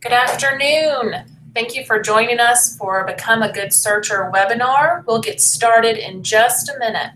Good afternoon. Thank you for joining us for Become a Good Searcher webinar. We'll get started in just a minute.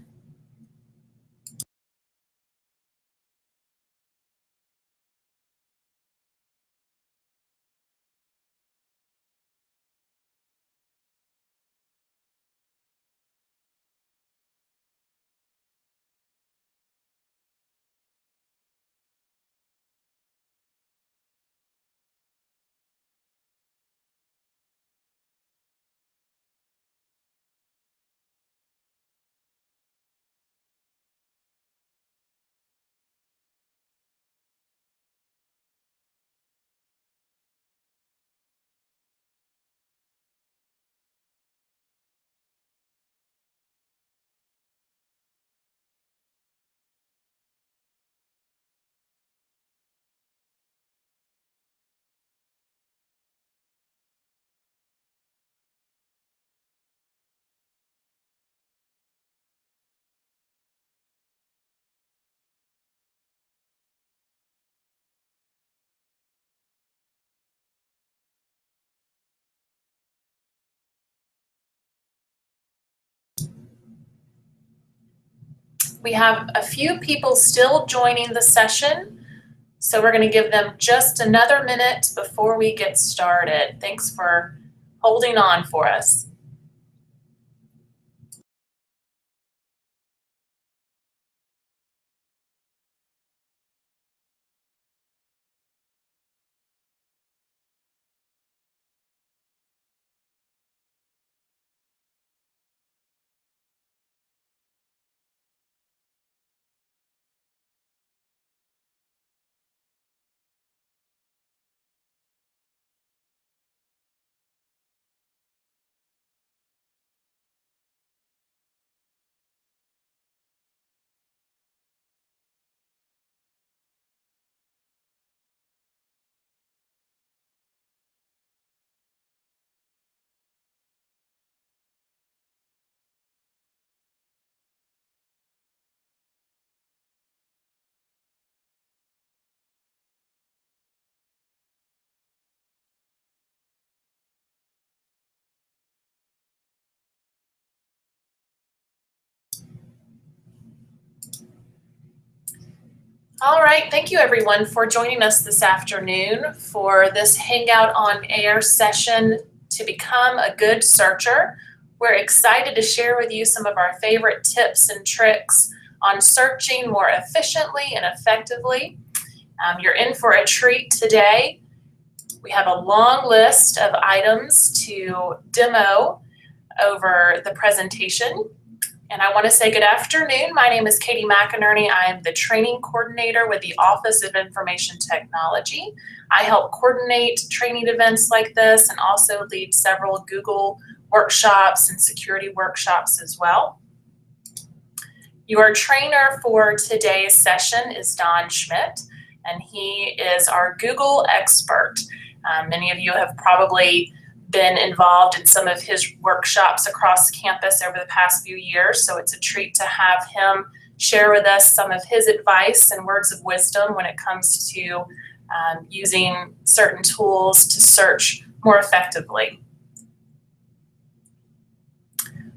We have a few people still joining the session, so we're going to give them just another minute before we get started. Thanks for holding on for us. All right, thank you everyone for joining us this afternoon for this Hangout On Air session to become a good searcher. We're excited to share with you some of our favorite tips and tricks on searching more efficiently and effectively. You're in for a treat today. We have a long list of items to demo over the presentation. And I want to say good afternoon. My name is Mcinerney. I am the training coordinator with the Office of Information Technology. I help coordinate training events like this and also lead several Google workshops and security workshops as well. Your trainer for today's session is Don Schmidt, and he is our Google expert. Many of you have probably been involved in some of his workshops across campus over the past few years, so it's a treat to have him share with us some of his advice and words of wisdom when it comes to using certain tools to search more effectively.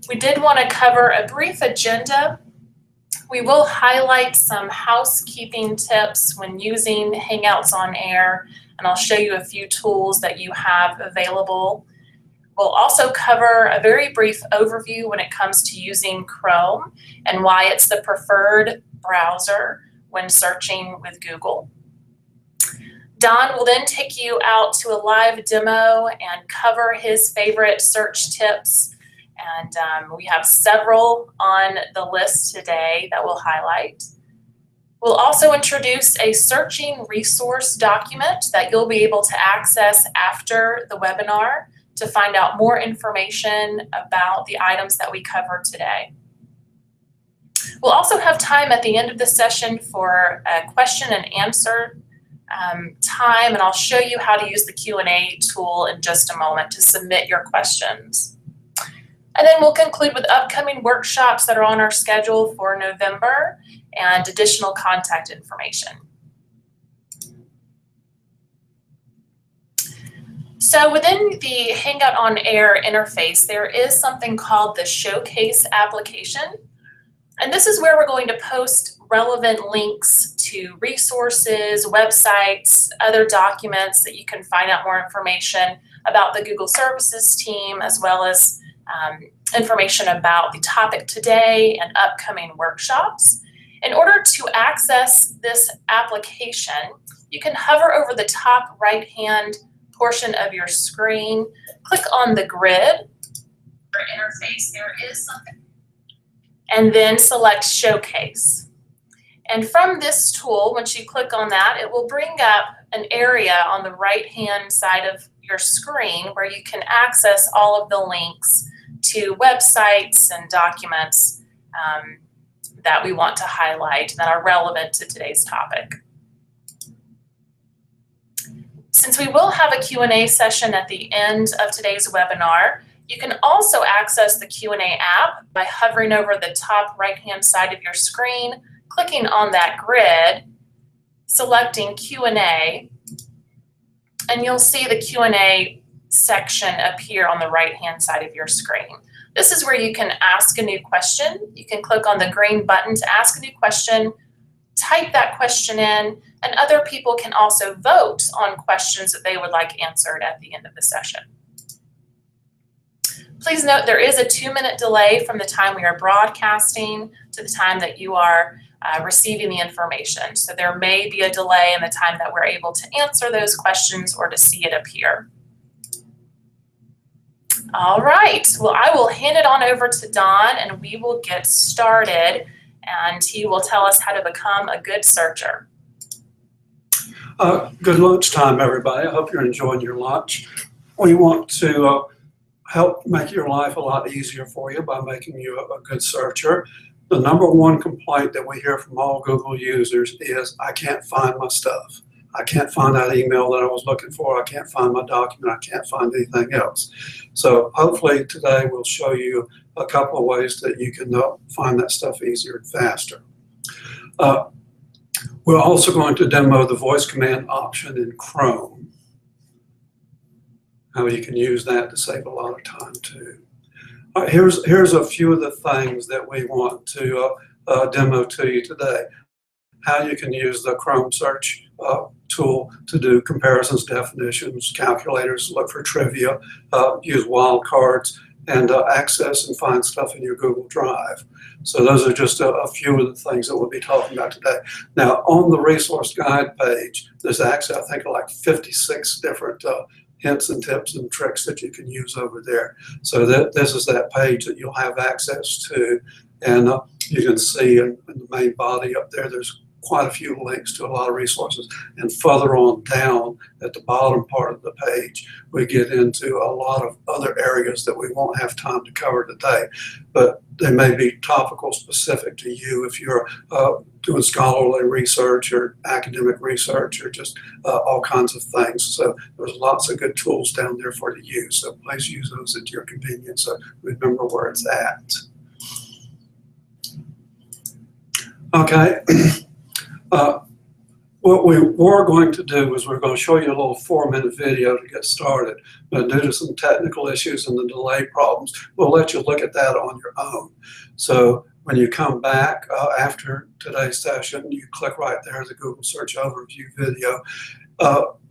We did want to cover a brief agenda. We will highlight some housekeeping tips when using Hangouts on Air, and I'll show you a few tools that you have available. We'll also cover a very brief overview when it comes to using Chrome and why it's the preferred browser when searching with Google. Don will then take you out to a live demo and cover his favorite search tips. And we have several on the list today that we'll highlight. We'll also introduce a searching resource document that you'll be able to access after the webinar to find out more information about the items that we cover today. We'll also have time at the end of the session for a question and answer time, and I'll show you how to use the Q&A tool in just a moment to submit your questions. And then we'll conclude with upcoming workshops that are on our schedule for November and additional contact information. So within the Hangout On Air interface, there is something called the Showcase application. And this is where we're going to post relevant links to resources, websites, other documents that you can find out more information about the Google Services team, as well as information about the topic today and upcoming workshops. In order to access this application, you can hover over the top right-hand portion of your screen, click on the grid or interface. There is something, and then select Showcase. And from this tool, once you click on that, it will bring up an area on the right-hand side of your screen where you can access all of the links to websites and documents that we want to highlight that are relevant to today's topic. Since we will have a Q&A session at the end of today's webinar, you can also access the Q&A app by hovering over the top right-hand side of your screen, clicking on that grid, selecting Q&A, and you'll see the Q&A section appear on the right-hand side of your screen. This is where you can ask a new question. You can click on the green button to ask a new question, type that question in, and other people can also vote on questions that they would like answered at the end of the session. Please note there is a 2-minute delay from the time we are broadcasting to the time that you are receiving the information. So there may be a delay in the time that we're able to answer those questions or to see it appear. All right, well, I will hand it on over to Don and we will get started, and he will tell us how to become a good searcher. Good lunchtime, everybody. I hope you're enjoying your lunch. We want to help make your life a lot easier for you by making you a good searcher. The #1 complaint that we hear from all Google users is, I can't find my stuff. I can't find that email that I was looking for. I can't find my document. I can't find anything else. So hopefully today we'll show you a couple of ways that you can find that stuff easier and faster. We're also going to demo the voice command option in Chrome, how you can use that to save a lot of time too. Here's a few of the things that we want to demo to you today. How you can use the Chrome search tool to do comparisons, definitions, calculators, look for trivia, use wildcards, and access and find stuff in your Google Drive. So those are just a few of the things that we'll be talking about today. Now, on the resource guide page, there's actually, I think, like 56 different hints and tips and tricks that you can use over there. So this is that page that you'll have access to, and you can see in the main body up there, there's quite a few links to a lot of resources. And further on down at the bottom part of the page, we get into a lot of other areas that we won't have time to cover today, but they may be topical specific to you if you're doing scholarly research or academic research or just all kinds of things. So there's lots of good tools down there for you to use. So please use those at your convenience. So remember where it's at. Okay. What we were going to do is we're going to show you a little 4-minute video to get started, but due to some technical issues and the delay problems, we'll let you look at that on your own. So when you come back after today's session, you click right there, the Google Search Overview video.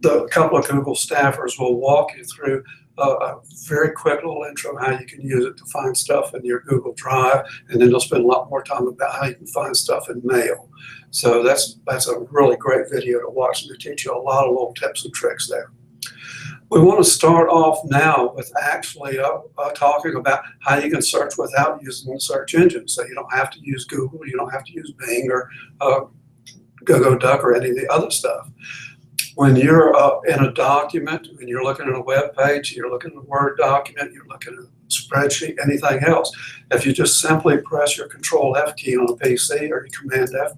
The couple of Google staffers will walk you through a very quick little intro how you can use it to find stuff in your Google Drive, and then they'll spend a lot more time about how you can find stuff in Mail. So that's a really great video to watch, and to teach you a lot of little tips and tricks there. We want to start off now with actually talking about how you can search without using the search engine. So you don't have to use Google, you don't have to use Bing or GoGoDuck or any of the other stuff. When you're in a document, when you're looking at a web page, you're looking at a Word document, you're looking at a spreadsheet, anything else, if you just simply press your Control-F key on a PC or your Command-F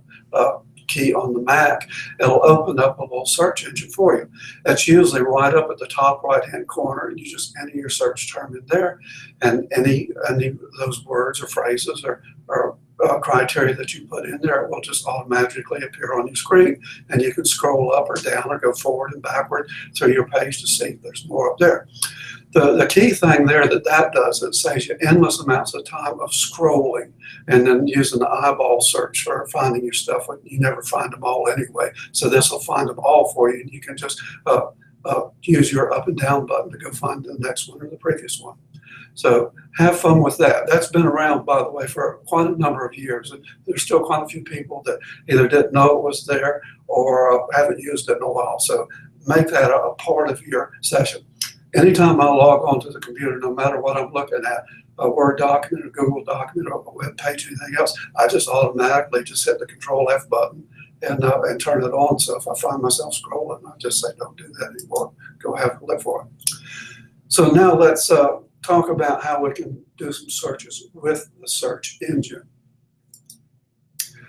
key on the Mac, it'll open up a little search engine for you. It's usually right up at the top right-hand corner, and you just enter your search term in there, and any of those words or phrases or criteria that you put in there, it will just automatically appear on your screen, and you can scroll up or down or go forward and backward through your page to see if there's more up there. The key thing there that does, it saves you endless amounts of time of scrolling and then using the eyeball search for finding your stuff. You never find them all anyway, so this will find them all for you, and you can just use your up and down button to go find the next one or the previous one. So have fun with that. That's been around, by the way, for quite a number of years. And there's still quite a few people that either didn't know it was there or haven't used it in a while. So make that a part of your session. Anytime I log onto the computer, no matter what I'm looking at, a Word document, a Google document, or a web page, anything else, I just automatically just hit the Control F button and turn it on. So if I find myself scrolling, I just say, don't do that anymore. Go have a look for it. So now let's talk about how we can do some searches with the search engine.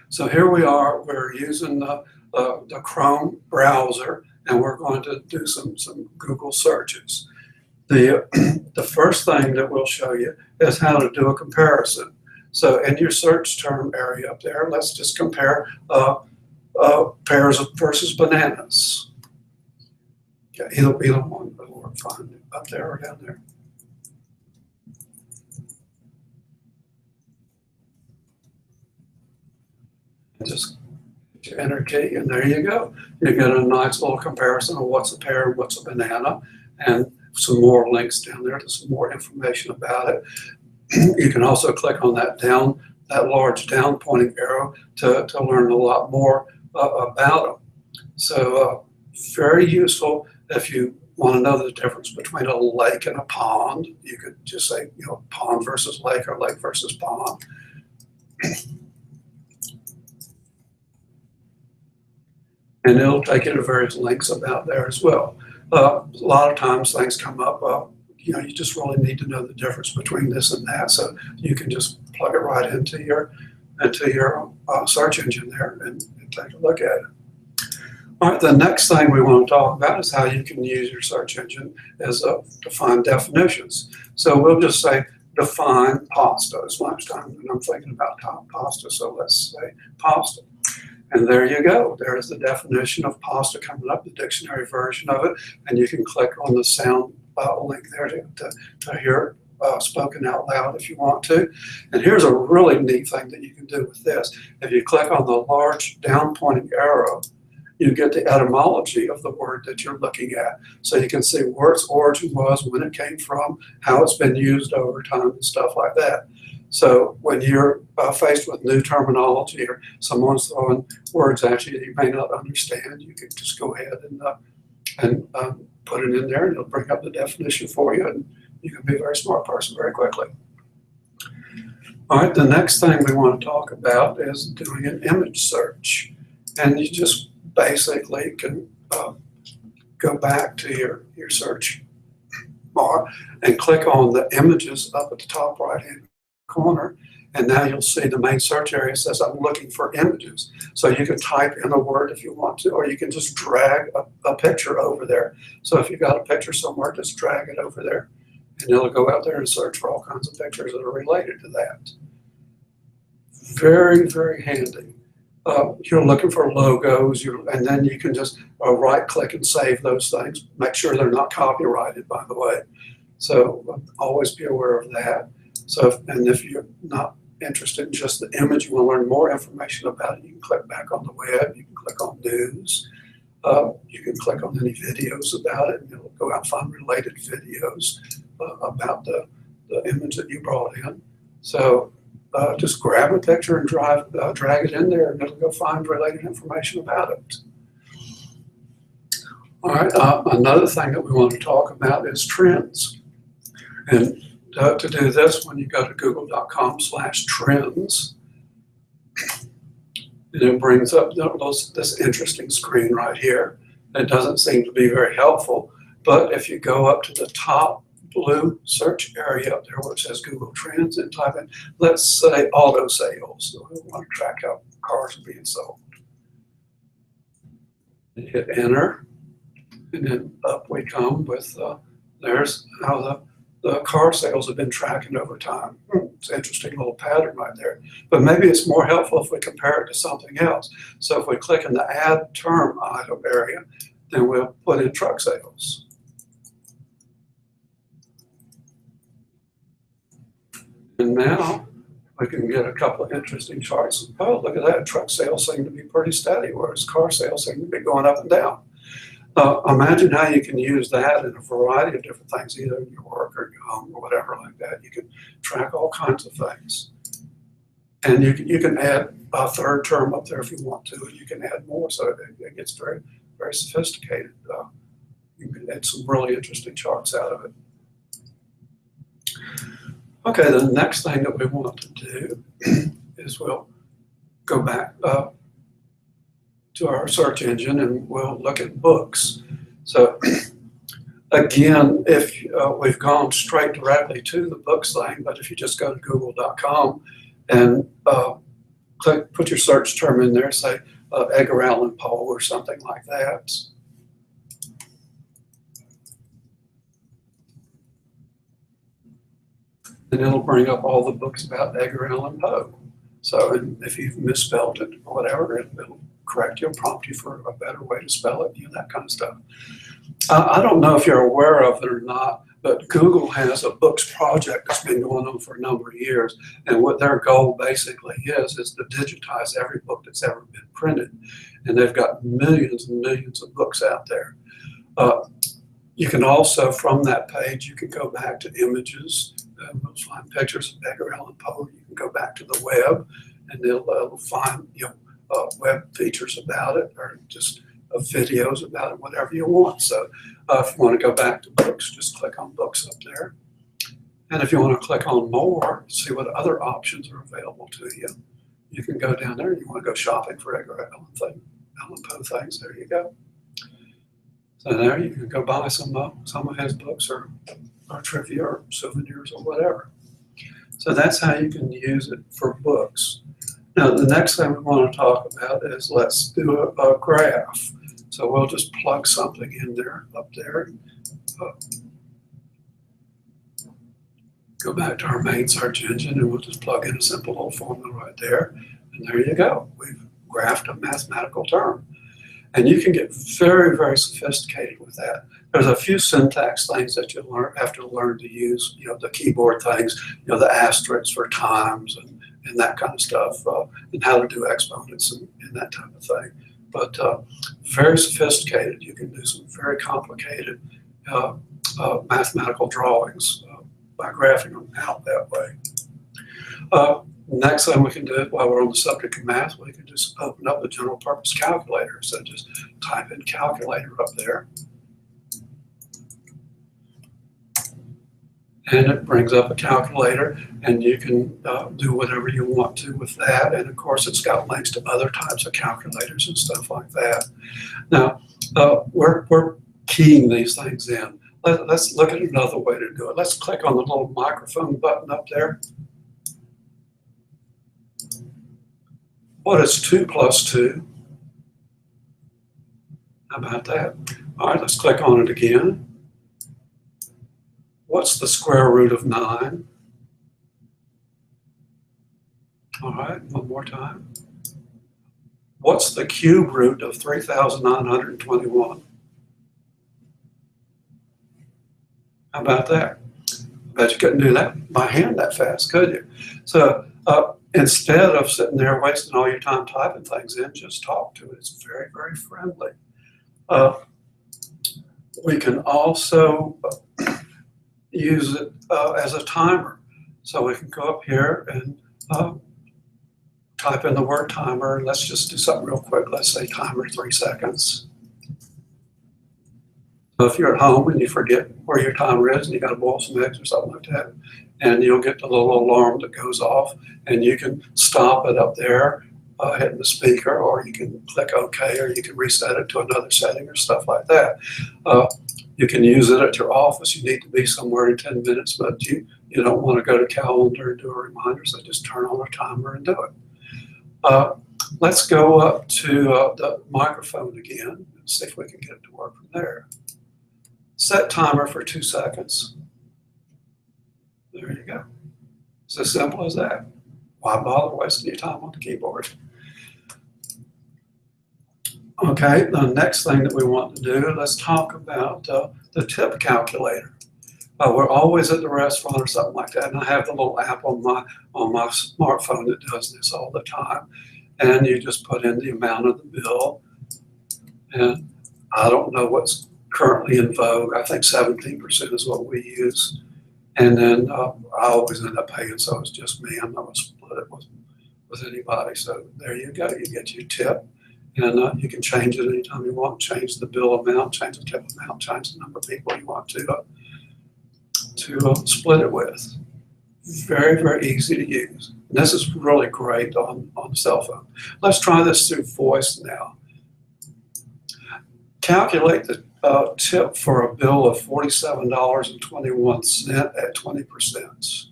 So here we are. We're using the Chrome browser, and we're going to do some Google searches. The first thing that we'll show you is how to do a comparison. So in your search term area up there, let's just compare pears versus bananas. Yeah, either one will work fine up there or down there. Just enter key, and there you go. You get a nice little comparison of what's a pear and what's a banana, and some more links down there to some more information about it. You can also click on that large down pointing arrow to learn a lot more about them. So very useful if you want to know the difference between a lake and a pond. You could just say, pond versus lake or lake versus pond. And it'll take you to various links about there as well. A lot of times things come up, you just really need to know the difference between this and that, so you can just plug it right into your search engine there and take a look at it. All right, the next thing we want to talk about is how you can use your search engine as define definitions. So we'll just say define pasta. It's lunchtime and I'm thinking about pasta, so let's say pasta. And there you go. There's the definition of pasta coming up, the dictionary version of it, and you can click on the sound link there to hear it spoken out loud if you want to. And here's a really neat thing that you can do with this. If you click on the large down pointing arrow, you get the etymology of the word that you're looking at. So you can see where its origin was, when it came from, how it's been used over time, and stuff like that. So when you're faced with new terminology or someone's throwing words at you that you may not understand, you can just go ahead and put it in there, and it'll bring up the definition for you, and you can be a very smart person very quickly. All right, the next thing we want to talk about is doing an image search. And you just basically can go back to your search bar and click on the images up at the top right-hand corner, and now you'll see the main search area says I'm looking for images. So you can type in a word if you want to, or you can just drag a picture over there. So if you've got a picture somewhere, just drag it over there, and it'll go out there and search for all kinds of pictures that are related to that. Very, very handy. You're looking for logos, and then you can just right click and save those things. Make sure they're not copyrighted, by the way. So always be aware of that. So, and if you're not interested in just the image, you want to learn more information about it, you can click back on the web, you can click on news, you can click on any videos about it, and it'll go out and find related videos about the image that you brought in. So just grab a picture and drag it in there, and it'll go find related information about it. All right, another thing that we want to talk about is trends. And to do this, when you go to google.com/trends, and it brings up this interesting screen right here. It doesn't seem to be very helpful, but if you go up to the top blue search area up there where it says Google Trends and type in, let's say auto sales. So we want to track how cars are being sold. And hit enter, and then up we come with, there's how the car sales have been tracking over time. It's an interesting little pattern right there. But maybe it's more helpful if we compare it to something else. So if we click in the add term item area, then we'll put in truck sales. And now we can get a couple of interesting charts. Oh, look at that. Truck sales seem to be pretty steady, whereas car sales seem to be going up and down. Imagine how you can use that in a variety of different things, either in your work or your home or whatever like that. You can track all kinds of things. And you can add a third term up there if you want to, and you can add more, so it gets very, very sophisticated. You can add some really interesting charts out of it. Okay, the next thing that we want to do is we'll go back to our search engine and we'll look at books. So again, if we've gone straight directly to the books thing, but if you just go to google.com and put your search term in there, say Edgar Allan Poe or something like that. And it'll bring up all the books about Edgar Allan Poe. So if you've misspelled it or whatever, it'll correct you, prompt you for a better way to spell it, that kind of stuff. I don't know if you're aware of it or not, but Google has a books project that's been going on for a number of years. And what their goal basically is to digitize every book that's ever been printed. And they've got millions and millions of books out there. You can also, from that page, you can go back to images. We'll find pictures of Edgar Allan Poe. You can go back to the web, and they'll find web features about it, or just videos about it, whatever you want. So if you want to go back to books, just click on books up there. And if you want to click on more, see what other options are available to you, you can go down there and you want to go shopping for Edgar Allan Poe things, there you go. So there you can go buy some of his books or trivia or souvenirs or whatever. So that's how you can use it for books. Now, the next thing we want to talk about is let's do a graph. So we'll just plug something in there, up there. Go back to our main search engine and we'll just plug in a simple little formula right there. And there you go. We've graphed a mathematical term. And you can get very, very sophisticated with that. There's a few syntax things that you have to learn to use, the keyboard things, the asterisks for times and that kind of stuff, and how to do exponents and that type of thing. But very sophisticated. You can do some very complicated mathematical drawings by graphing them out that way. Next thing we can do, while we're on the subject of math, we can just open up the general purpose calculator. So just type in calculator up there. And it brings up a calculator, and you can do whatever you want to with that. And of course, it's got links to other types of calculators and stuff like that. Now, we're keying these things in. Let's look at another way to do it. Let's click on the little microphone button up there. What is 2 plus 2? How about that? All right, let's click on it again. What's the square root of 9? All right, one more time. What's the cube root of 3,921? How about that? I bet you couldn't do that by hand that fast, could you? So instead of sitting there wasting all your time typing things in, just talk to it. It's very, very friendly. We can also use it as a timer. So we can go up here and type in the word timer. Let's just do something real quick. Let's say timer 3 seconds. So if you're at home and you forget where your timer is and you got to boil some eggs or something like that, and you'll get the little alarm that goes off, and you can stop it up there, hitting the speaker, or you can click OK, or you can reset it to another setting or stuff like that. You can use it at your office. You need to be somewhere in 10 minutes, but you don't want to go to calendar and do a reminder, so just turn on a timer and do it. Let's go up to the microphone again and see if we can get it to work from there. Set timer for 2 seconds. There you go. It's as simple as that. Why bother wasting your time on the keyboard? Okay, the next thing that we want to do, let's talk about the tip calculator. We're always at the restaurant or something like that, and I have the little app on my smartphone that does this all the time. And you just put in the amount of the bill, and I don't know what's currently in vogue. I think 17% is what we use. And then I always end up paying, so it's just me. I'm not going to split it with anybody. So there you go. You get your tip, and you can change it anytime you want. Change the bill amount, change the tip amount, change the number of people you want to split it with. Very, very easy to use. And this is really great on the cell phone. Let's try this through voice now. Calculate the tip for a bill of $47.21 at 20%.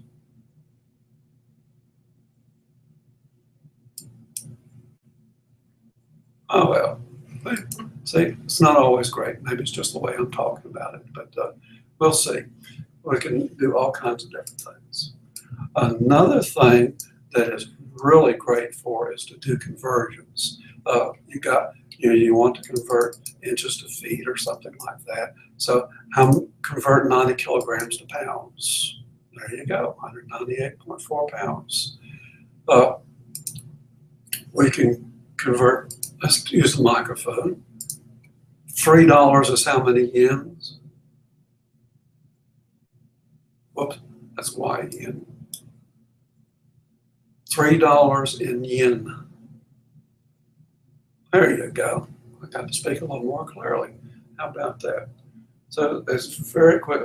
Oh, well, see, it's not always great. Maybe it's just the way I'm talking about it, but we'll see. We can do all kinds of different things. Another thing that is really great for is to do conversions. You want to convert inches to feet or something like that. So convert 90 kilograms to pounds. There you go, 198.4 pounds. We can convert, let's use the microphone. $3 is how many yens? Whoops, that's Y-yen. $3 in yen. There you go. I got to speak a little more clearly. How about that? So it's very quick.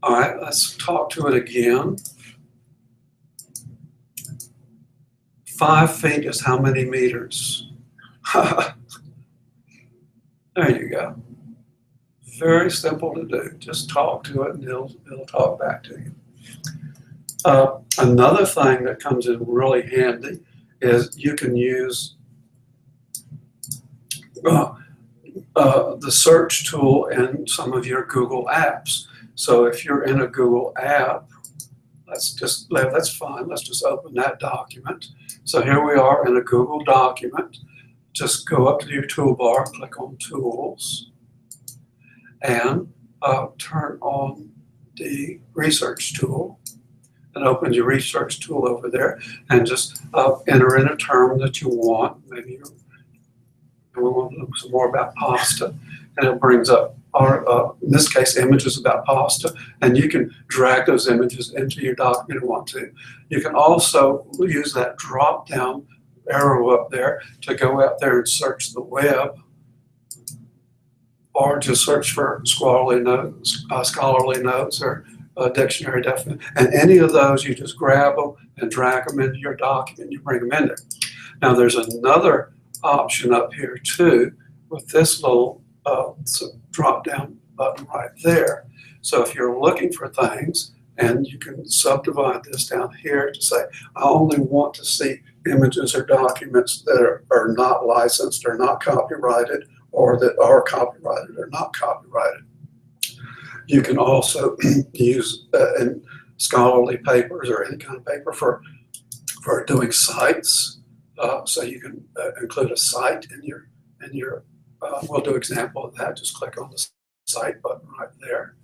All right, let's talk to it again. 5 feet is how many meters? There you go. Very simple to do. Just talk to it and it'll talk back to you. Another thing that comes in really handy is you can use the search tool in some of your Google apps. So if you're in a Google app, that's fine. Let's just open that document. So here we are in a Google document. Just go up to your toolbar, click on Tools, and turn on the Research tool. It opens your Research tool over there, and just enter in a term that you want. Maybe we want to know some more about pasta, and it brings up in this case, images about pasta, and you can drag those images into your document if you want to. You can also use that drop-down arrow up there to go out there and search the web, or just search for scholarly notes or dictionary definition. And any of those, you just grab them and drag them into your document. You bring them in there. Now, there's another option up here too with this little drop-down button right there. So if you're looking for things, and you can subdivide this down here to say, I only want to see images or documents that are not licensed or not copyrighted, or that are copyrighted or not copyrighted. You can also use in scholarly papers or any kind of paper for doing cites. So you can include a cite in your we'll do an example of that. Just click on the cite button right there,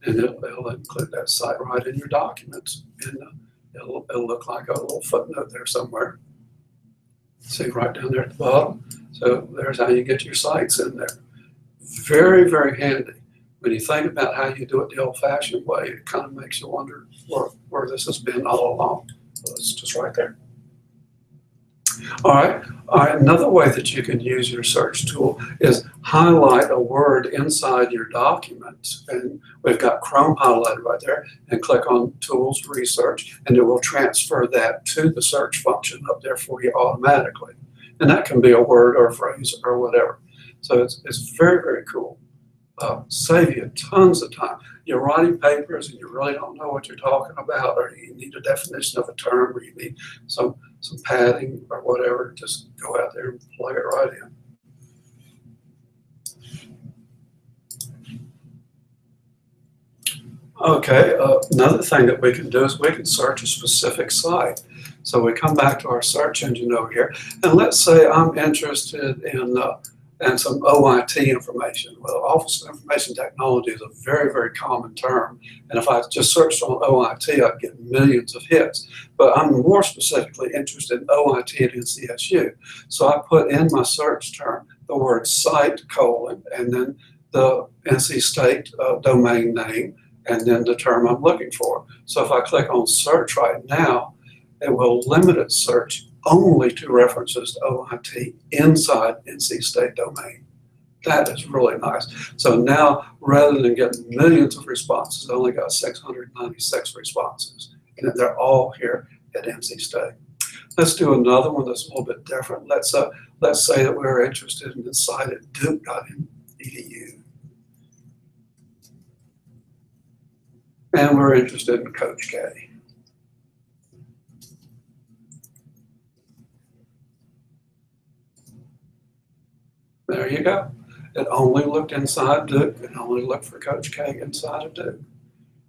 and it'll include that cite right in your documents, and it'll look like a little footnote there somewhere. See right down there at the bottom. So there's how you get your cites in there. Very, very handy. When you think about how you do it the old-fashioned way, it kind of makes you wonder where this has been all along. So it's just right there. All right. Another way that you can use your search tool is highlight a word inside your document. And we've got Chrome highlighted right there, and click on Tools, Research, and it will transfer that to the search function up there for you automatically. And that can be a word or a phrase or whatever. So it's very, very cool. Save you tons of time. You're writing papers and you really don't know what you're talking about, or you need a definition of a term, or you need some padding or whatever. Just go out there and plug it right in. Okay, another thing that we can do is we can search a specific site. So we come back to our search engine over here, and let's say I'm interested in some OIT information. Well, Office of Information Technology is a very, very common term, and if I just searched on OIT, I'd get millions of hits. But I'm more specifically interested in OIT at NCSU. So I put in my search term the word site, and then the NC State domain name, and then the term I'm looking for. So if I click on search right now, it will limit its search only to references to OIT inside NC State domain. That is really nice. So now, rather than getting millions of responses, I only got 696 responses, and they're all here at NC State. Let's do another one that's a little bit different. Let's say that we're interested in the site at duke.edu. And we're interested in Coach K. There you go. It only looked inside Duke. It only looked for Coach K inside of Duke.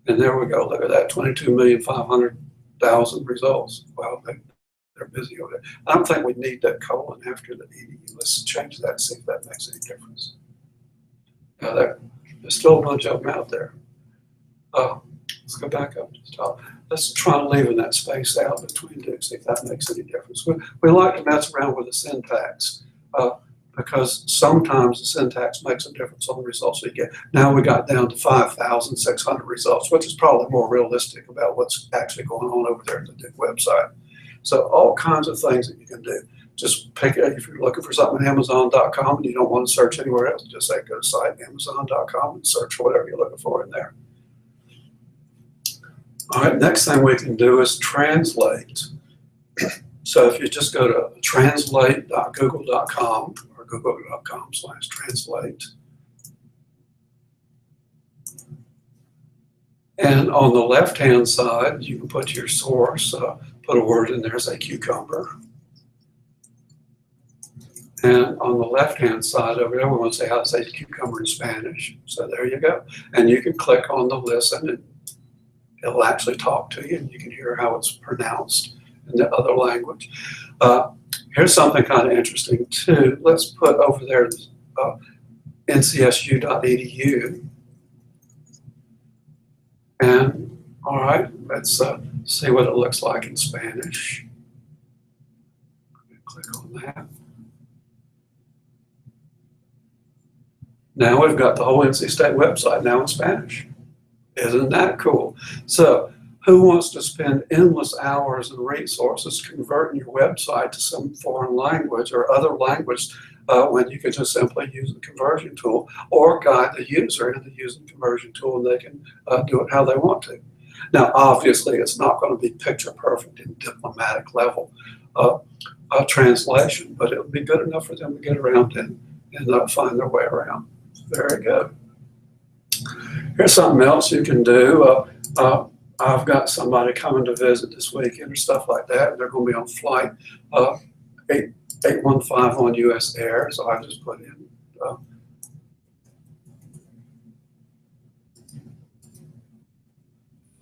And there we go. Look at that, 22,500,000 results. Wow, they're busy over there. I don't think we need that colon after the edu. Let's change that and see if that makes any difference. Now there's still a bunch of them out there. Let's go back up to the top. Let's try leaving that space out between Duke, see if that makes any difference. We like to mess around with the syntax because sometimes the syntax makes a difference on the results we get. Now we got down to 5,600 results, which is probably more realistic about what's actually going on over there at the Duke website. So all kinds of things that you can do. Just pick it, if you're looking for something at Amazon.com and you don't want to search anywhere else, just say go to site Amazon.com and search for whatever you're looking for in there. All right, next thing we can do is translate. So if you just go to translate.google.com or google.com/translate. And on the left-hand side, you can put your source, put a word in there, say cucumber. And on the left-hand side over there, we want to say how to say cucumber in Spanish. So there you go. And you can click on the listen and it'll actually talk to you and you can hear how it's pronounced in the other language. Here's something kind of interesting too. Let's put over there ncsu.edu. And all right, let's see what it looks like in Spanish. Click on that. Now we've got the whole NC State website now in Spanish. Isn't that cool? So who wants to spend endless hours and resources converting your website to some foreign language or other language when you can just simply use the conversion tool or guide the user into using the conversion tool and they can do it how they want to. Now, obviously, it's not going to be picture perfect in diplomatic level translation, but it would be good enough for them to get around and find their way around. Very good. Here's something else you can do. I've got somebody coming to visit this weekend or stuff like that. They're going to be on flight 815 on US Air. So I just put in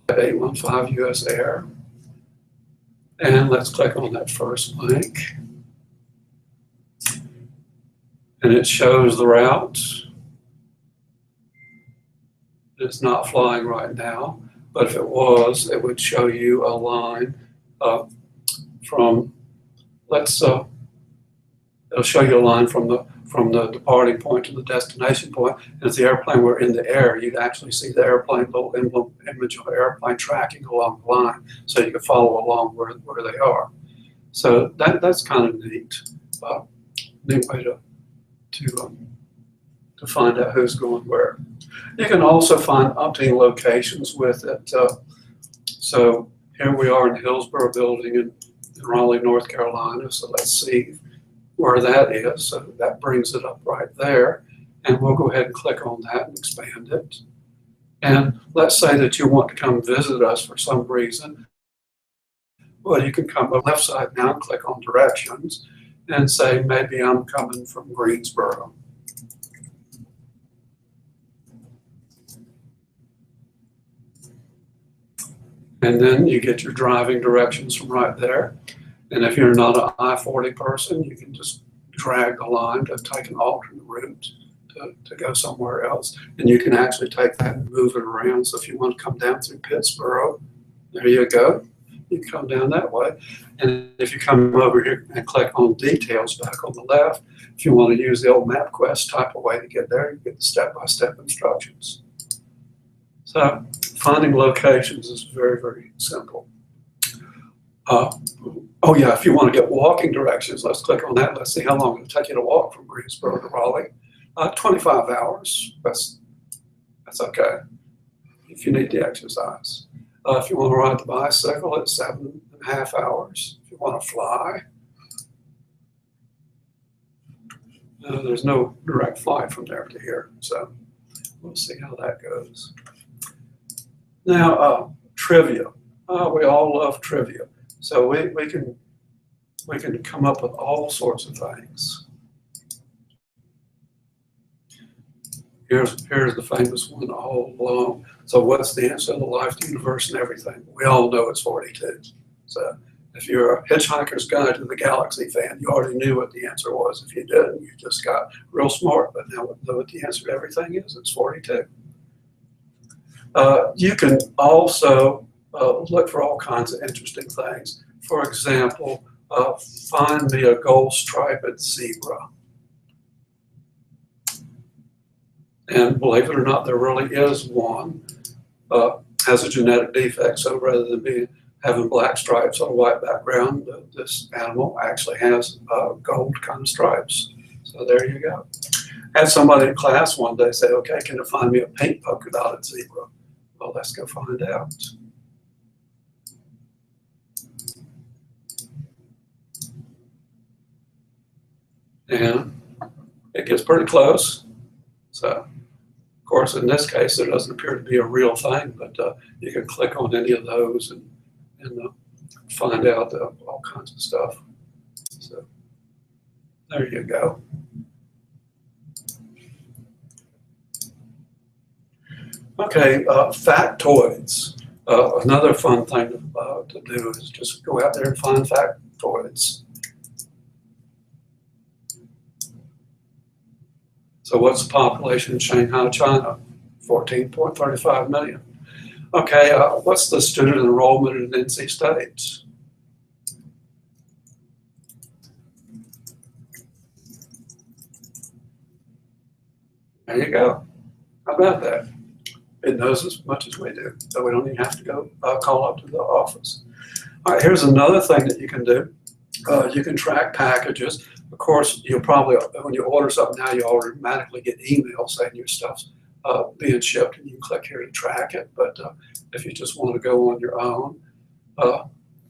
815 US Air. And let's click on that first link. And it shows the route. It's not flying right now, but if it was, it would show you a line from, it'll show you a line from the departing point to the destination point. And if the airplane were in the air, you'd actually see the airplane, little image of the airplane tracking along the line, so you could follow along where they are. So that's kind of neat. Neat way to find out who's going where. You can also find umpteen locations with it. So here we are in the Hillsborough building in Raleigh, North Carolina. So let's see where that is. So that brings it up right there. And we'll go ahead and click on that and expand it. And let's say that you want to come visit us for some reason. Well, you can come on the left side now and click on directions and say, maybe I'm coming from Greensboro. And then you get your driving directions from right there. And if you're not an I-40 person, you can just drag the line to take an alternate route to go somewhere else. And you can actually take that and move it around. So if you want to come down through Pittsboro, there you go. You can come down that way. And if you come over here and click on details back on the left, if you want to use the old MapQuest type of way to get there, you get the step-by-step instructions. So finding locations is very, very simple. Oh yeah, if you want to get walking directions, let's click on that. Let's see how long it'll take you to walk from Greensboro to Raleigh. 25 hours, that's okay if you need the exercise. If you want to ride the bicycle, it's 7.5 hours. If you want to fly, there's no direct flight from there to here, so we'll see how that goes. Now, trivia. We all love trivia, so we can come up with all sorts of things. Here's the famous one all along. So what's the answer to life, the universe, and everything? We all know it's 42. So if you're a Hitchhiker's Guide to the Galaxy fan, you already knew what the answer was. If you didn't, you just got real smart, but now know what the answer to everything is. It's 42. You can also look for all kinds of interesting things. For example, find me a gold-striped zebra. And believe it or not, there really is one. Has a genetic defect, so rather than having black stripes on a white background, this animal actually has gold kind of stripes. So there you go. Had somebody in class one day say, okay, can you find me a pink polka dotted zebra? Well, let's go find out. And it gets pretty close. So, of course, in this case, there doesn't appear to be a real thing, but you can click on any of those and find out all kinds of stuff. So, there you go. Okay, factoids. Another fun thing to do is just go out there and find factoids. So what's the population in Shanghai, China? 14.35 million. Okay, what's the student enrollment in NC States? There you go. How about that? It knows as much as we do, so we don't even have to go call up to the office. All right, here's another thing that you can do. You can track packages. Of course, you'll probably, when you order something now, you automatically get emails saying your stuff's being shipped, and you can click here to track it. But if you just want to go on your own,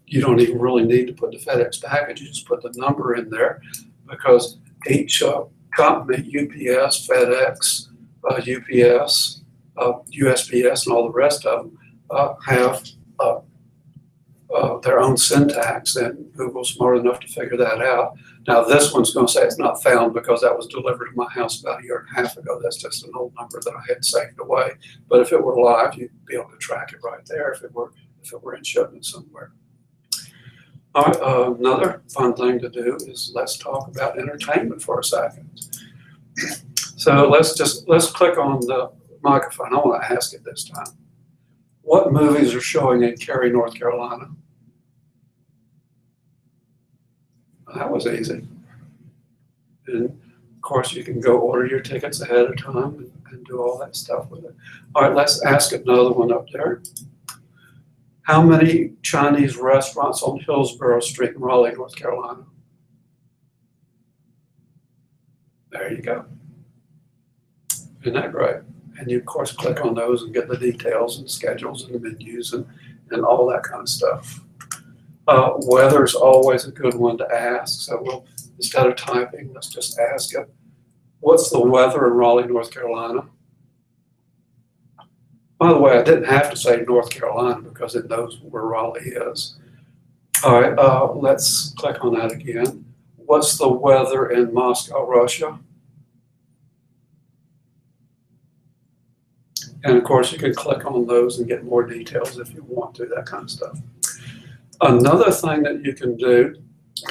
you don't even really need to put the FedEx package. You just put the number in there, because each company, UPS, FedEx, UPS, USPS, and all the rest of them have their own syntax, and Google's smart enough to figure that out. Now this one's going to say it's not found because that was delivered to my house about 1.5 years ago. That's just an old number that I had saved away. But if it were live, you'd be able to track it right there if it were in shipment somewhere. All right, another fun thing to do is let's talk about entertainment for a second. So let's click on the microphone. I want to ask it this time. What movies are showing in Cary, North Carolina? That was easy. And of course, you can go order your tickets ahead of time and do all that stuff with it. All right, let's ask another one up there. How many Chinese restaurants on Hillsborough Street in Raleigh, North Carolina? There you go. Isn't that great? And you, of course, click on those and get the details and schedules and the menus and all that kind of stuff. Weather's always a good one to ask. So instead of typing, let's just ask it. What's the weather in Raleigh, North Carolina? By the way, I didn't have to say North Carolina because it knows where Raleigh is. All right, let's click on that again. What's the weather in Moscow, Russia? And of course, you can click on those and get more details if you want to, that kind of stuff. Another thing that you can do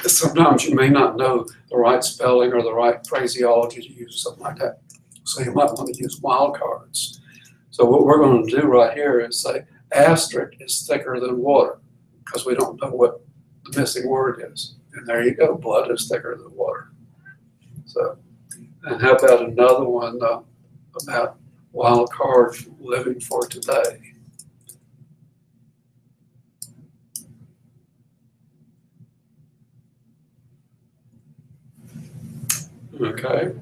is sometimes you may not know the right spelling or the right phraseology to use, something like that. So you might want to use wildcards. So what we're going to do right here is say asterisk is thicker than water, because we don't know what the missing word is. And there you go, blood is thicker than water. So, and how about another one about wild card living for today? Okay,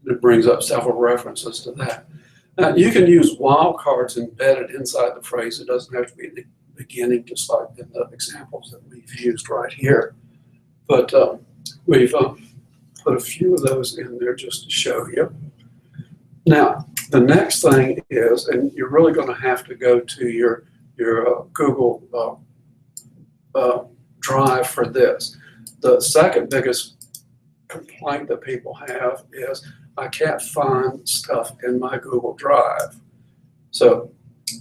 it brings up several references to that. Now, you can use wildcards embedded inside the phrase. It doesn't have to be at the beginning, just like in the examples that we've used right here. But we've put a few of those in there just to show you. Now, the next thing is, and you're really going to have to go to your Google Drive for this. The second biggest complaint that people have is I can't find stuff in my Google Drive. So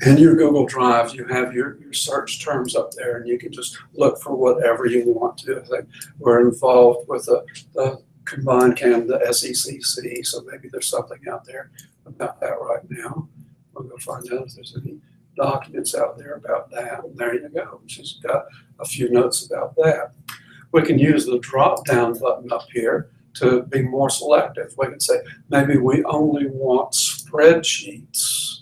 in your Google Drive, you have your search terms up there, and you can just look for whatever you want to. I think we're involved with the Combined Cam, the SECC, so maybe there's something out there about that right now. We're going to find out if there's any documents out there about that. And there you go. She's got a few notes about that. We can use the drop-down button up here to be more selective. We can say, maybe we only want spreadsheets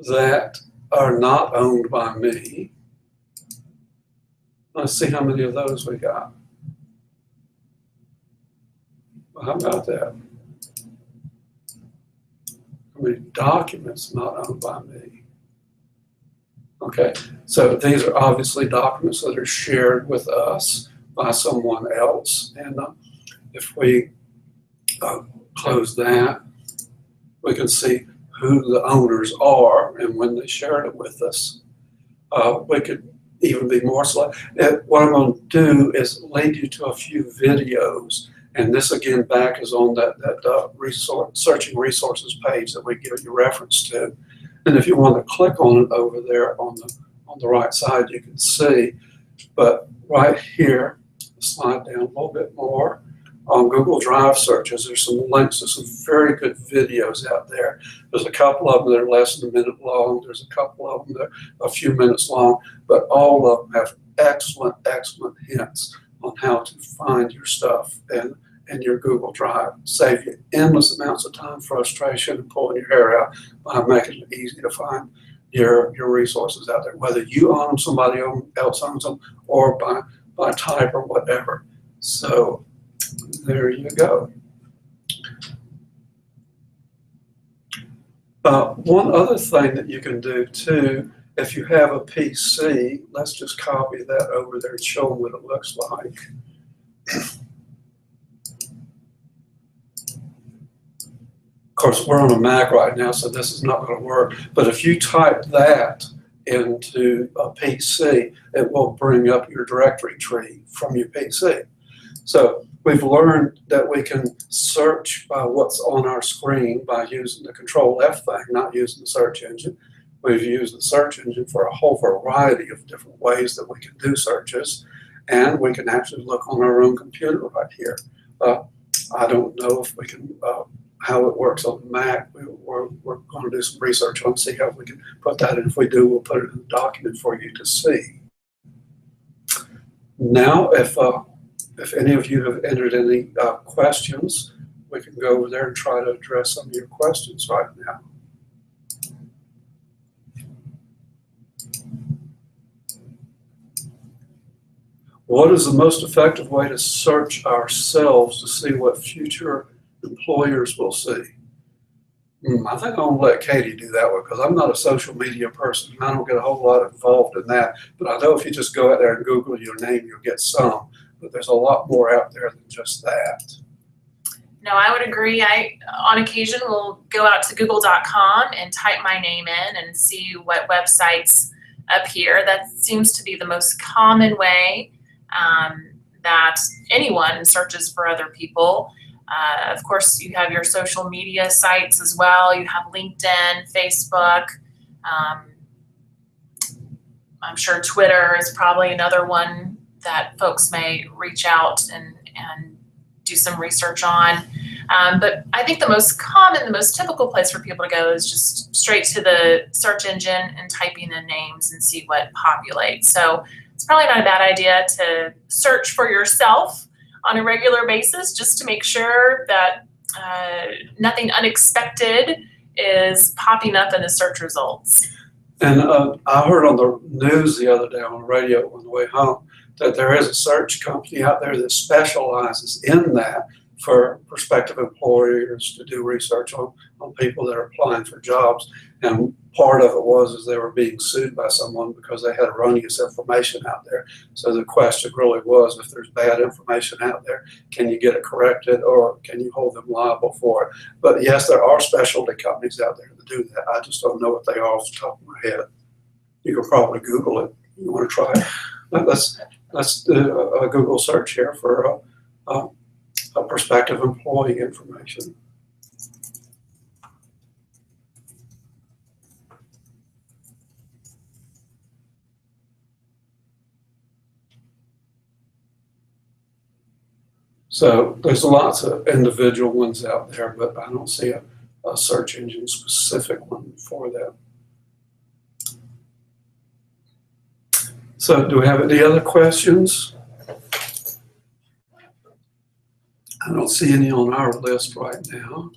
that are not owned by me. Let's see how many of those we got. Well, how about that? How many documents not owned by me? Okay, so these are obviously documents that are shared with us by someone else. And if we close that, we can see who the owners are and when they shared it with us. We could even be more selective. What I'm going to do is lead you to a few videos. And this again back is on that searching resources page that we give you reference to. And if you want to click on it over there on the right side, you can see. But right here, slide down a little bit more. On Google Drive searches, there's some links to some very good videos out there. There's a couple of them that are less than a minute long. There's a couple of them that are a few minutes long. But all of them have excellent, excellent hints on how to find your stuff in your Google Drive. Save you endless amounts of time, frustration, and pulling your hair out by making it easy to find your resources out there, whether you own them, somebody else owns them, or by type or whatever. So there you go. One other thing that you can do too, if you have a PC, let's just copy that over there and show them what it looks like. Of course, we're on a Mac right now, so this is not going to work. But if you type that into a PC, it will bring up your directory tree from your PC. So we've learned that we can search by what's on our screen by using the Control F thing, not using the search engine. We've used the search engine for a whole variety of different ways that we can do searches. And we can actually look on our own computer right here. I don't know if we can how it works on the Mac. We're going to do some research on, see how we can put that in. If we do, we'll put it in the document for you to see. Now, if any of you have entered any questions, we can go over there and try to address some of your questions right now. What is the most effective way to search ourselves to see what future employers will see? I think I'm going to let Katie do that one because I'm not a social media person and I don't get a whole lot involved in that. But I know if you just go out there and Google your name, you'll get some. But there's a lot more out there than just that. No, I would agree. I, on occasion, will go out to google.com and type my name in and see what websites appear. That seems to be the most common way that anyone searches for other people. Of course, you have your social media sites as well. You have LinkedIn, Facebook. I'm sure Twitter is probably another one that folks may reach out and do some research on. But I think the most common, the most typical place for people to go is just straight to the search engine and typing in names and see what populates. So it's probably not a bad idea to search for yourself on a regular basis just to make sure that nothing unexpected is popping up in the search results. And I heard on the news the other day on the radio on the way home that there is a search company out there that specializes in that for prospective employers to do research on people that are applying for jobs. And part of it was they were being sued by someone because they had erroneous information out there. So the question really was, if there's bad information out there, can you get it corrected or can you hold them liable for it? But yes, there are specialty companies out there that do that. I just don't know what they are off the top of my head. You can probably Google it. You want to try it? Let's do a Google search here for a prospective employee information. So there's lots of individual ones out there, but I don't see a search engine specific one for that. So do we have any other questions? I don't see any on our list right now.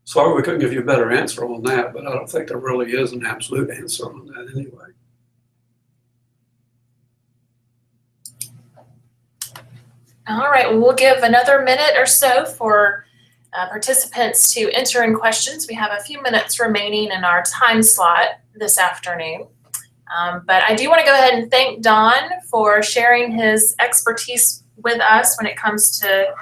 Sorry we couldn't give you a better answer on that, but I don't think there really is an absolute answer on that anyway. All right, well, we'll give another minute or so for participants to enter in questions. We have a few minutes remaining in our time slot this afternoon. But I do want to go ahead and thank Don for sharing his expertise with us when it comes to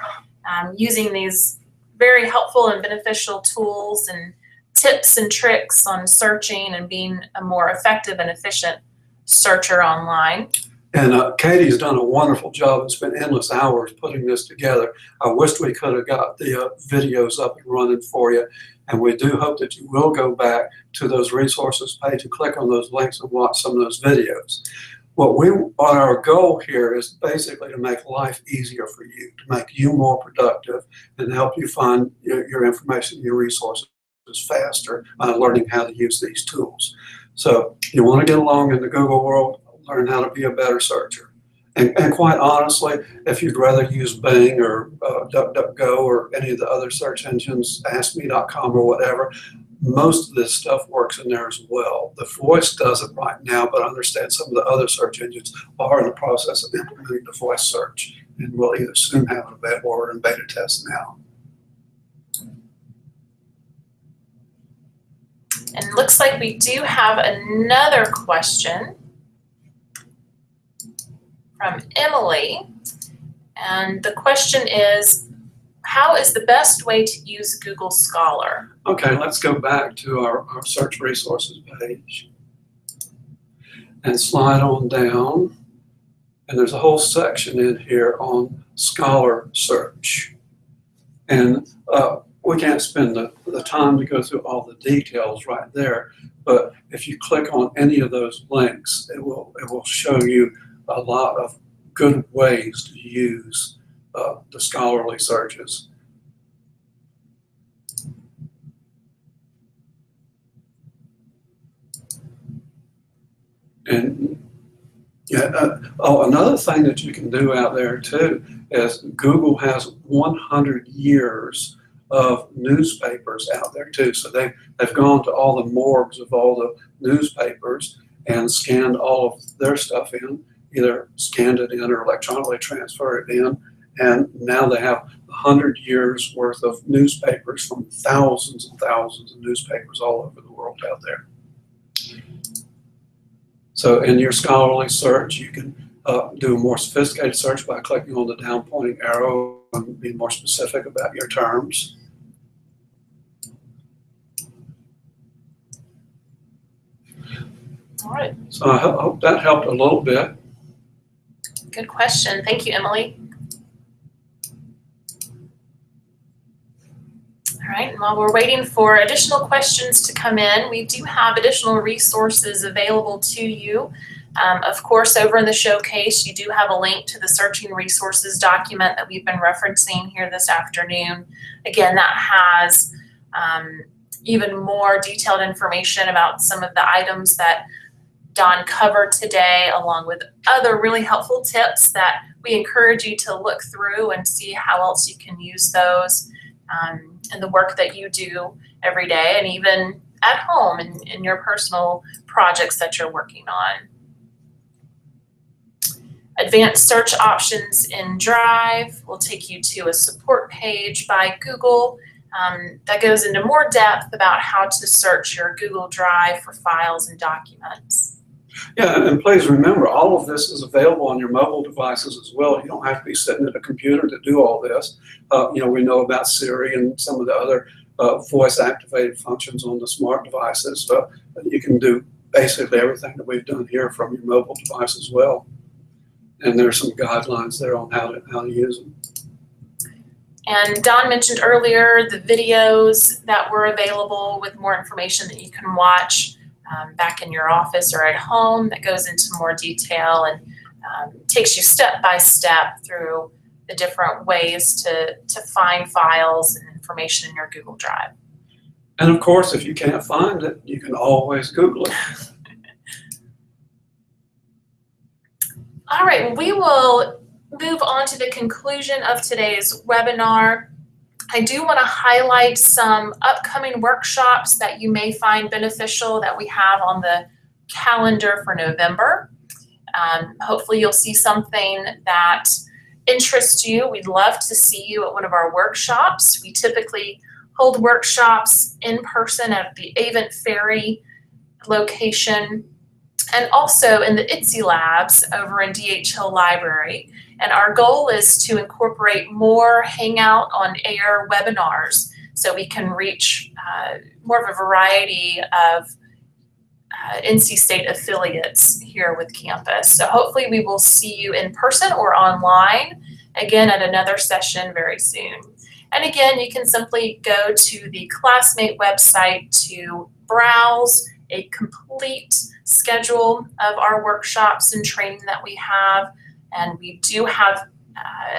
using these very helpful and beneficial tools and tips and tricks on searching and being a more effective and efficient searcher online. And Katie's done a wonderful job and spent endless hours putting this together. I wished we could have got the videos up and running for you. And we do hope that you will go back to those resources page and click on those links and watch some of those videos. Our goal here is basically to make life easier for you, to make you more productive and help you find your information, your resources faster by learning how to use these tools. So you want to get along in the Google world, learn how to be a better searcher. And quite honestly, if you'd rather use Bing or DuckDuckGo or any of the other search engines, AskMe.com or whatever, most of this stuff works in there as well. The voice does it right now, but I understand some of the other search engines are in the process of implementing the voice search, and we'll either soon have it available or in beta test now. And it looks like we do have another question from Emily. And the question is, how is the best way to use Google Scholar? Okay, let's go back to our search resources page and slide on down. And there's a whole section in here on Scholar search. And we can't spend the time to go through all the details right there, but if you click on any of those links, it will show you a lot of good ways to use the scholarly searches. And another thing that you can do out there too is Google has 100 years of newspapers out there too. So they've gone to all the morgues of all the newspapers and scanned all of their stuff in, either scanned it in or electronically transferred it in. And now they have 100 years worth of newspapers from thousands and thousands of newspapers all over the world out there. So in your scholarly search, you can do a more sophisticated search by clicking on the down pointing arrow and be more specific about your terms. All right. So I hope that helped a little bit. Good question. Thank you, Emily. All right, and while we're waiting for additional questions to come in, we do have additional resources available to you. Of course, over in the showcase, you do have a link to the Searching Resources document that we've been referencing here this afternoon. Again, that has even more detailed information about some of the items that Don covered today, along with other really helpful tips that we encourage you to look through and see how else you can use those in the work that you do every day, and even at home in your personal projects that you're working on. Advanced search options in Drive will take you to a support page by Google that goes into more depth about how to search your Google Drive for files and documents. Yeah, and please remember, all of this is available on your mobile devices as well. You don't have to be sitting at a computer to do all this. We know about Siri and some of the other voice-activated functions on the smart devices. So you can do basically everything that we've done here from your mobile device as well. And there's some guidelines there on how to use them. And Don mentioned earlier the videos that were available with more information that you can watch back in your office or at home that goes into more detail and takes you step by step through the different ways to find files and information in your Google Drive. And of course, if you can't find it, you can always Google it. All right, we will move on to the conclusion of today's webinar. I do want to highlight some upcoming workshops that you may find beneficial that we have on the calendar for November. Hopefully you'll see something that interests you. We'd love to see you at one of our workshops. We typically hold workshops in person at the Avent Ferry location and also in the ITSE labs over in D.H. Hill Library. And our goal is to incorporate more Hangout on Air webinars so we can reach more of a variety of NC State affiliates here with campus. So hopefully we will see you in person or online again at another session very soon. And again, you can simply go to the Classmate website to browse a complete schedule of our workshops and training that we have. And we do have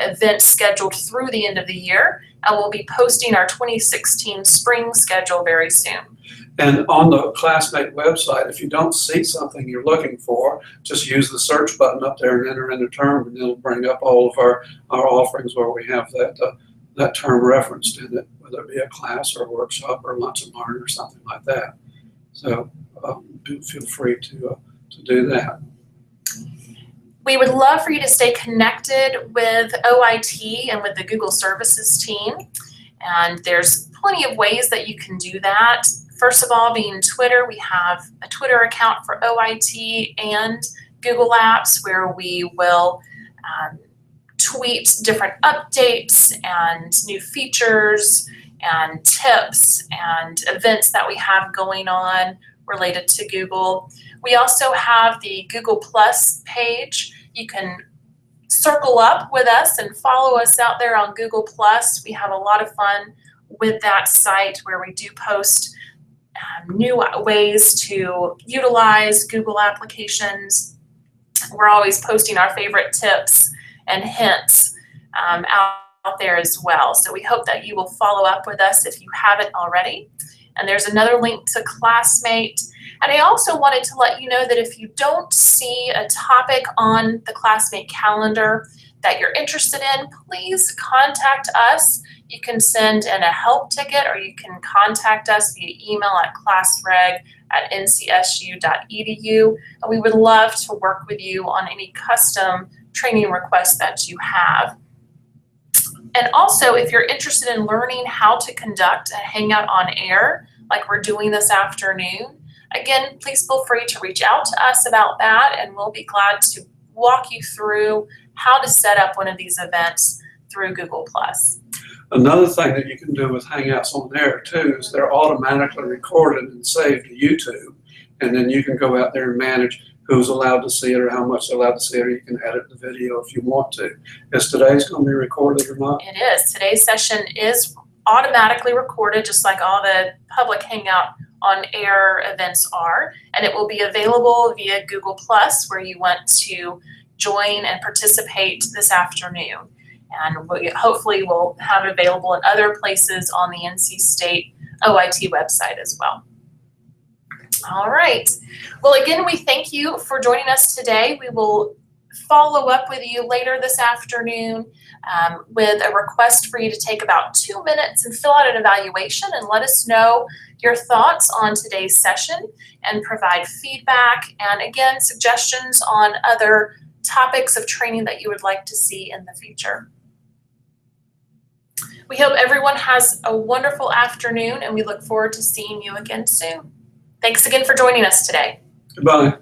events scheduled through the end of the year, and we'll be posting our 2016 spring schedule very soon. And on the Classmate website, if you don't see something you're looking for, just use the search button up there and enter in the term, and it'll bring up all of our offerings where we have that term referenced in it, whether it be a class or a workshop or lunch and learn or something like that. So do feel free to do that. We would love for you to stay connected with OIT and with the Google Services team. And there's plenty of ways that you can do that. First of all, being Twitter, we have a Twitter account for OIT and Google Apps where we will tweet different updates and new features and tips and events that we have going on related to Google. We also have the Google Plus page. You can circle up with us and follow us out there on Google Plus. We have a lot of fun with that site where we do post new ways to utilize Google applications. We're always posting our favorite tips and hints out there as well. So we hope that you will follow up with us if you haven't already. And there's another link to Classmate. And I also wanted to let you know that if you don't see a topic on the Classmate calendar that you're interested in, please contact us. You can send in a help ticket or you can contact us via email at classreg@ncsu.edu. And we would love to work with you on any custom training requests that you have. And also, if you're interested in learning how to conduct a Hangout on Air, like we're doing this afternoon, again, please feel free to reach out to us about that, and we'll be glad to walk you through how to set up one of these events through Google+. Another thing that you can do with Hangouts on Air, too, is they're automatically recorded and saved to YouTube, and then you can go out there and manage who's allowed to see it or how much they're allowed to see it, or you can edit the video if you want to. Is today's going to be recorded or not? It is. Today's session is automatically recorded, just like all the public Hangout On Air events are, and it will be available via Google Plus, where you want to join and participate this afternoon. And we hopefully will have it available in other places on the NC State OIT website as well. All right. Well, again, we thank you for joining us today. We will follow up with you later this afternoon with a request for you to take about 2 minutes and fill out an evaluation and let us know your thoughts on today's session and provide feedback and, again, suggestions on other topics of training that you would like to see in the future. We hope everyone has a wonderful afternoon, and we look forward to seeing you again soon. Thanks again for joining us today. Goodbye.